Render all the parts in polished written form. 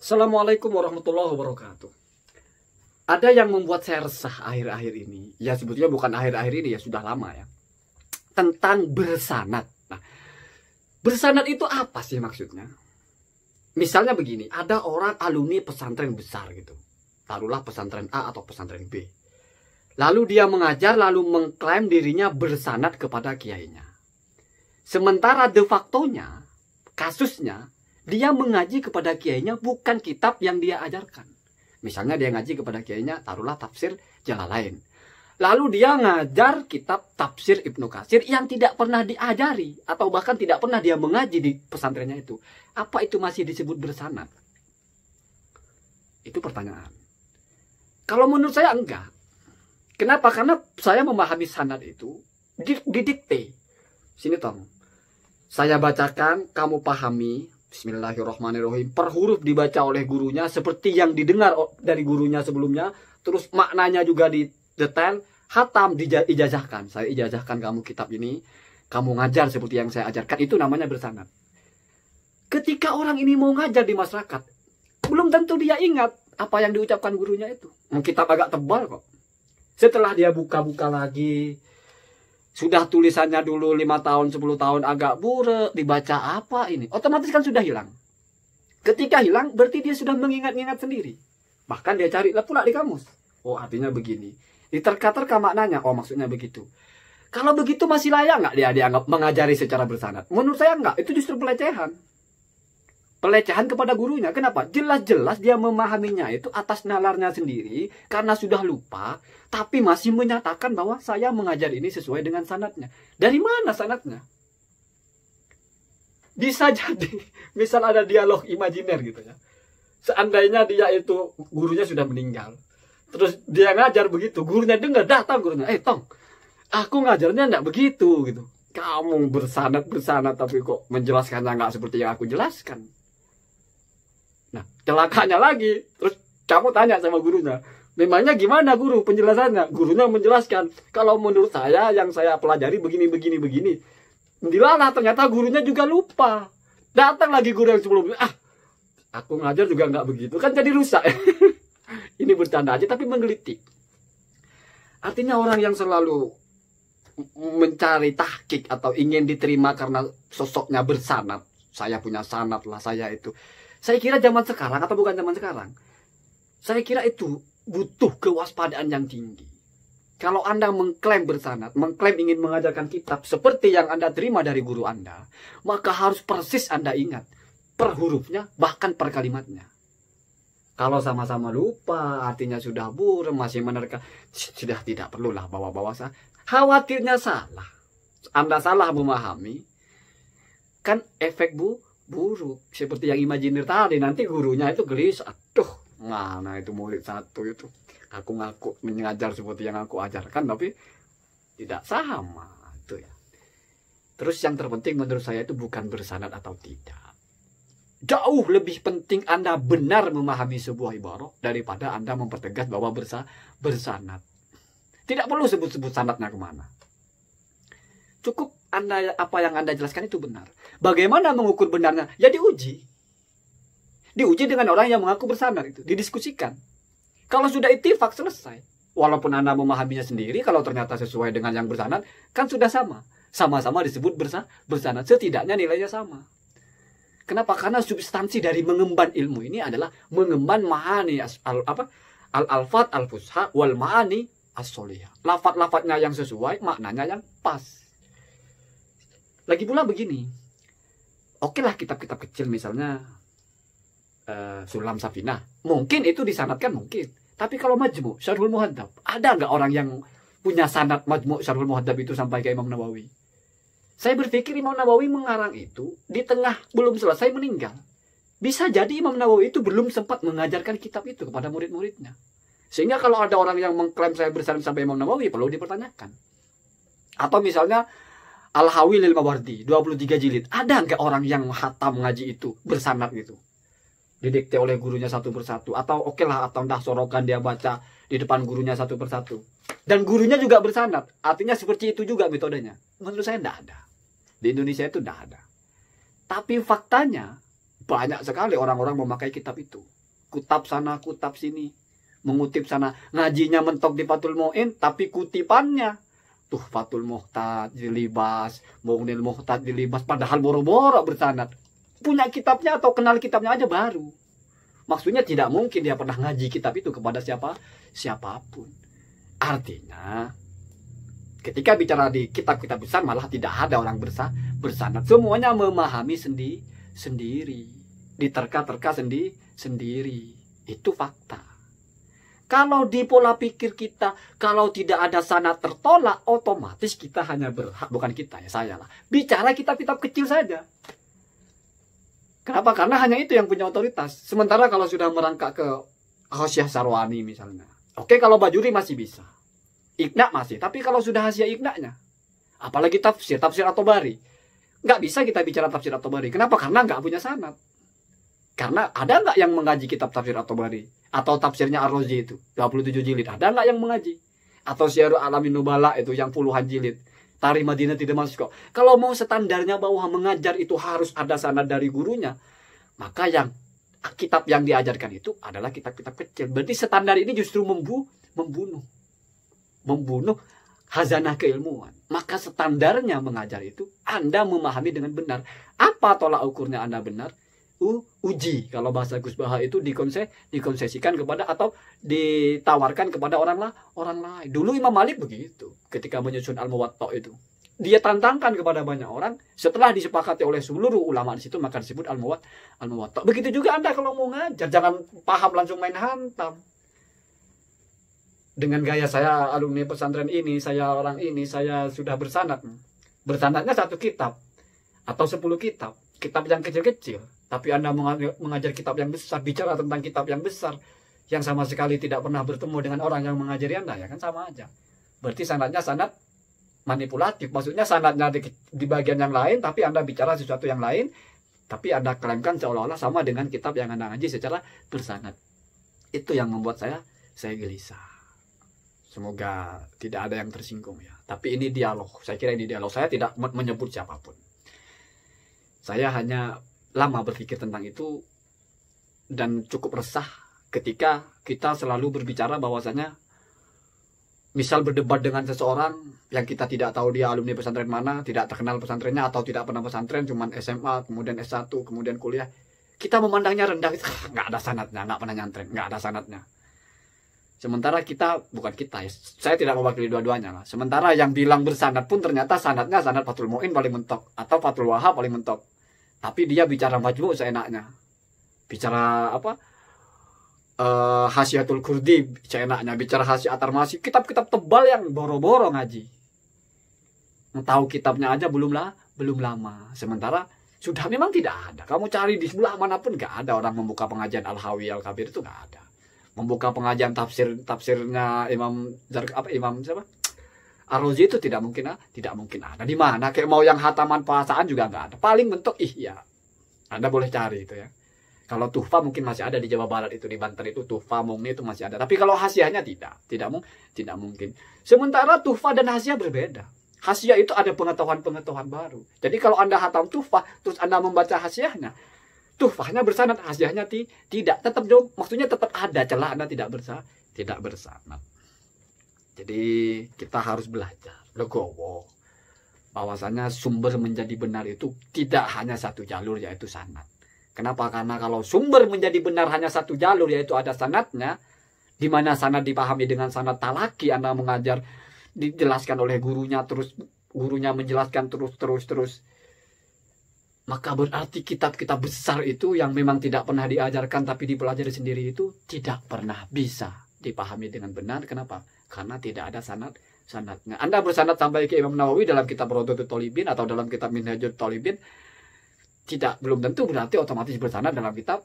Assalamualaikum warahmatullahi wabarakatuh. Ada yang membuat saya resah akhir-akhir ini. Ya sebetulnya bukan akhir-akhir ini, ya sudah lama ya. Tentang bersanad. Nah, bersanad itu apa sih maksudnya? Misalnya begini, ada orang alumni pesantren besar gitu. Taruhlah pesantren A atau pesantren B. Lalu dia mengajar, lalu mengklaim dirinya bersanad kepada kiainya. Sementara de factonya, kasusnya, dia mengaji kepada kiainya bukan kitab yang dia ajarkan. Misalnya dia ngaji kepada kiainya, taruhlah tafsir Jalalain. Lalu dia ngajar kitab tafsir Ibnu Katsir yang tidak pernah diajari. Atau bahkan tidak pernah dia mengaji di pesantrennya itu. Apa itu masih disebut bersanad? Itu pertanyaan. Kalau menurut saya enggak. Kenapa? Karena saya memahami sanad itu didikte. Sini tong. Saya bacakan, kamu pahami. Bismillahirrahmanirrahim. Per huruf dibaca oleh gurunya seperti yang didengar dari gurunya sebelumnya. Terus maknanya juga detail. Hatam diijazahkan. Saya ijazahkan kamu kitab ini. Kamu ngajar seperti yang saya ajarkan. Itu namanya bersanad. Ketika orang ini mau ngajar di masyarakat, belum tentu dia ingat apa yang diucapkan gurunya itu. Kitab agak tebal kok. Setelah dia buka-buka lagi, sudah tulisannya dulu 5 tahun, 10 tahun agak buruk, dibaca apa ini? Otomatis kan sudah hilang. Ketika hilang, berarti dia sudah mengingat-ingat sendiri. Bahkan dia cari pula di kamus. Oh, artinya begini. Diterka-terka maknanya. Oh, maksudnya begitu. Kalau begitu masih layak nggak dia dianggap mengajari secara bersanad? Menurut saya nggak. Itu justru pelecehan. Pelecehan kepada gurunya. Kenapa? Jelas-jelas dia memahaminya itu atas nalarnya sendiri. Karena sudah lupa. Tapi masih menyatakan bahwa saya mengajar ini sesuai dengan sanadnya. Dari mana sanadnya? Bisa jadi. Misal ada dialog imajiner gitu ya. Seandainya dia itu gurunya sudah meninggal. Terus dia ngajar begitu. Gurunya dengar. Datang gurunya. Tong. Aku ngajarnya enggak begitu gitu. Kamu bersanad tapi kok menjelaskannya nggak seperti yang aku jelaskan. Nah, celakanya lagi. Terus kamu tanya sama gurunya, memangnya gimana guru penjelasannya? Gurunya menjelaskan, kalau menurut saya yang saya pelajari begini. Dilalah, ternyata gurunya juga lupa. Datang lagi guru yang sebelumnya, aku ngajar juga nggak begitu. Kan jadi rusak. Ini bercanda aja tapi menggelitik. Artinya orang yang selalu mencari tahqiq atau ingin diterima karena sosoknya bersanad. Saya punya sanad lah, saya itu. Saya kira zaman sekarang atau bukan zaman sekarang. Saya kira itu butuh kewaspadaan yang tinggi. Kalau Anda mengklaim bersanad, mengklaim ingin mengajarkan kitab seperti yang Anda terima dari guru Anda, maka harus persis Anda ingat per hurufnya, bahkan per kalimatnya. Kalau sama-sama lupa, artinya sudah buram, masih menerka, sudah tidak perlulah bawa-bawa saya. Khawatirnya salah. Anda salah memahami, kan efek buruk. Seperti yang imajiner tadi, nanti gurunya itu gelisah. Aduh, mana itu murid satu itu. Aku ngaku mengajar seperti yang aku ajarkan, tapi tidak sama. Itu ya. Terus yang terpenting menurut saya itu bukan bersanad atau tidak. Jauh lebih penting Anda benar memahami sebuah ibarat daripada Anda mempertegas bahwa bersanad. Tidak perlu sebut-sebut sanadnya kemana. Cukup Anda apa yang Anda jelaskan itu benar. Bagaimana mengukur benarnya? Ya diuji. Diuji dengan orang yang mengaku bersanad itu. Didiskusikan. Kalau sudah ittifaq selesai. Walaupun Anda memahaminya sendiri, kalau ternyata sesuai dengan yang bersanad, kan sudah sama. Sama-sama disebut bersanad. Setidaknya nilainya sama. Kenapa? Karena substansi dari mengemban ilmu ini adalah mengemban ma'ani al-alfat al-fusha wal ma'ani as-solihah. Lafat-lafatnya yang sesuai, maknanya yang pas. Lagi pula begini. Oke lah kitab-kitab kecil misalnya Sulam Safinah. Mungkin itu disanadkan mungkin. Tapi kalau Majmu' Syarhul Muhadzab, ada nggak orang yang punya sanad Majmu' Syarhul Muhadzab itu sampai ke Imam Nawawi? Saya berpikir Imam Nawawi mengarang itu di tengah belum selesai meninggal. Bisa jadi Imam Nawawi itu belum sempat mengajarkan kitab itu kepada murid-muridnya. Sehingga kalau ada orang yang mengklaim saya bersanad sampai Imam Nawawi, perlu dipertanyakan. Atau misalnya Al-Hawi lil Mawardi 23 jilid. Ada nggak orang yang khatam ngaji itu bersanad gitu? Didikte oleh gurunya satu persatu. Atau oke lah, atau entah sorokan dia baca di depan gurunya satu persatu. Dan gurunya juga bersanad. Artinya seperti itu juga metodenya. Menurut saya tidak ada. Di Indonesia itu tidak ada. Tapi faktanya banyak sekali orang-orang memakai kitab itu. Kutab sana, kutab sini, mengutip sana. Ngajinya mentok di Fathul Mu'in, tapi kutipannya tuh Fathul Muhtad dilibas, Mughnil Muhtad dilibas, padahal boro-boro bersanad. Punya kitabnya atau kenal kitabnya aja baru. Maksudnya tidak mungkin dia pernah ngaji kitab itu kepada siapapun. Artinya ketika bicara di kitab-kitab besar malah tidak ada orang bersanad. Semuanya memahami sendiri. Diterka-terka sendiri. Itu fakta. Kalau di pola pikir kita, kalau tidak ada sanad tertolak, otomatis kita hanya berhak, bukan kita ya, saya lah, bicara kitab-kitab kecil saja. Kenapa? Karena hanya itu yang punya otoritas. Sementara kalau sudah merangkak ke Hasyiah Sarwani misalnya, oke, kalau Bajuri masih bisa, Iqna masih. Tapi kalau sudah Hasyiah Iqna'nya, apalagi tafsir At-Tabari, nggak bisa kita bicara tafsir At-Tabari. Kenapa? Karena nggak punya sanad. Karena ada nggak yang mengaji kitab tafsir At-Tabari? Atau tafsirnya Ar-Razi itu, 27 jilid. Ada nggak yang mengaji? Atau Syiarul Alamin Nubala itu yang puluhan jilid. Tarikh Madinah tidak masuk kok. Kalau mau standarnya bahwa mengajar itu harus ada sanad dari gurunya, maka yang kitab yang diajarkan itu adalah kitab-kitab kecil. Berarti standar ini justru membunuh khazanah keilmuan. Maka standarnya mengajar itu Anda memahami dengan benar. Apa tolak ukurnya Anda benar? Uji. Kalau bahasa Gus Baha itu dikonsesikan kepada atau ditawarkan kepada orang lain. Dulu Imam Malik begitu ketika menyusun Al-Muwatta itu. Dia tantangkan kepada banyak orang, setelah disepakati oleh seluruh ulama di situ maka disebut Al-Muwatta. Begitu juga Anda kalau mau ngajar, jangan paham langsung main hantam. Dengan gaya saya alumni pesantren ini, saya orang ini, saya sudah bersanad. Bersanadnya 1 kitab atau 10 kitab. Kitab yang kecil-kecil. Tapi Anda mengajar kitab yang besar, bicara tentang kitab yang besar, yang sama sekali tidak pernah bertemu dengan orang yang mengajari Anda, ya kan sama aja. Berarti sanadnya sanad manipulatif. Maksudnya sanadnya di bagian yang lain, tapi Anda bicara sesuatu yang lain, tapi Anda klaimkan seolah-olah sama dengan kitab yang Anda ngaji secara bersanad. Itu yang membuat saya gelisah. Semoga tidak ada yang tersinggung ya. Tapi ini dialog. Saya kira ini dialog. Saya tidak menyebut siapapun. Saya hanya lama berpikir tentang itu dan cukup resah ketika kita selalu berbicara bahwasanya misal berdebat dengan seseorang yang kita tidak tahu dia alumni pesantren mana, tidak terkenal pesantrennya atau tidak pernah pesantren, cuman SMA, kemudian S1, kemudian kuliah, kita memandangnya rendah, nggak ada sanadnya, nggak pernah nyantren, nggak ada sanadnya. Sementara kita, bukan kita ya, saya tidak mewakili dua-duanya lah. Sementara yang bilang bersanad pun ternyata sanadnya sanad Fathul Mu'in paling mentok atau Fathul Wahhab paling mentok. Tapi dia bicara majmu' seenaknya. Bicara apa? Hasyiatul Kurdi seenaknya. Bicara Hasyiah At-Tarmasi. Kitab-kitab tebal yang boro-boro ngaji. Tahu kitabnya aja belum lama. Sementara sudah memang tidak ada. Kamu cari di sebelah manapun nggak ada orang membuka pengajian Al-Hawi Al-Kabir itu nggak ada. Membuka pengajian tafsirnya Imam siapa? Ar-Razi itu tidak mungkin ada. Di mana? Kayak mau yang hataman perasaan juga nggak ada. Paling bentuk ya. Anda boleh cari itu ya. Kalau Tuhfa mungkin masih ada di Jawa Barat itu, di Banten itu Tuhfa Mungni itu masih ada. Tapi kalau Hasyiahnya tidak mungkin. Sementara Tuhfa dan Hasyiah berbeda. Hasyiah itu ada pengetahuan baru. Jadi kalau Anda hatam Tuhfa terus Anda membaca Hasyiahnya, Tuhfahnya bersanad, Hasyiahnya tidak. Maksudnya tetap ada celah Anda tidak bersanad. Jadi kita harus belajar legowo bahwasanya sumber menjadi benar itu tidak hanya satu jalur yaitu sanad. Kenapa? Karena kalau sumber menjadi benar hanya satu jalur yaitu ada sanadnya, di mana sanad dipahami dengan sanad talaki, Anda mengajar dijelaskan oleh gurunya, terus gurunya menjelaskan terus, maka berarti kitab-kitab besar itu yang memang tidak pernah diajarkan tapi dipelajari sendiri itu tidak pernah bisa dipahami dengan benar. Kenapa? Karena tidak ada sanadnya. Anda bersanad sampai ke Imam Nawawi dalam kitab Rawdatul Thalibin atau dalam kitab Minhajul Thalibin, belum tentu berarti otomatis bersanad dalam kitab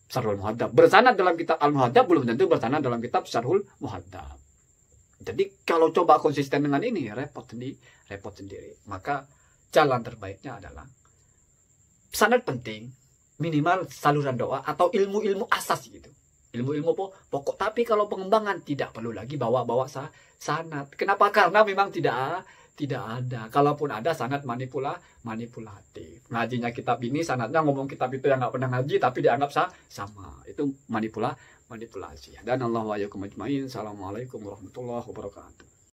Syarhul Muhadzab. Bersanad dalam kitab Al-Muhadzab belum tentu bersanad dalam kitab Syarhul Muhadzab. Jadi kalau coba konsisten dengan ini repot sendiri. Maka jalan terbaiknya adalah sanad penting, minimal saluran doa atau ilmu-ilmu asas gitu. Ilmu-ilmu pokok. Tapi kalau pengembangan tidak perlu lagi bawa sanad. Kenapa? Karena memang tidak Tidak ada. Kalaupun ada sangat manipulatif. Ngajinya kitab ini sanatnya ngomong kitab itu yang nggak pernah ngaji tapi dianggap sama. Itu manipulasi. Dan Allah wa yakum ajmain. Assalamualaikum warahmatullahi wabarakatuh.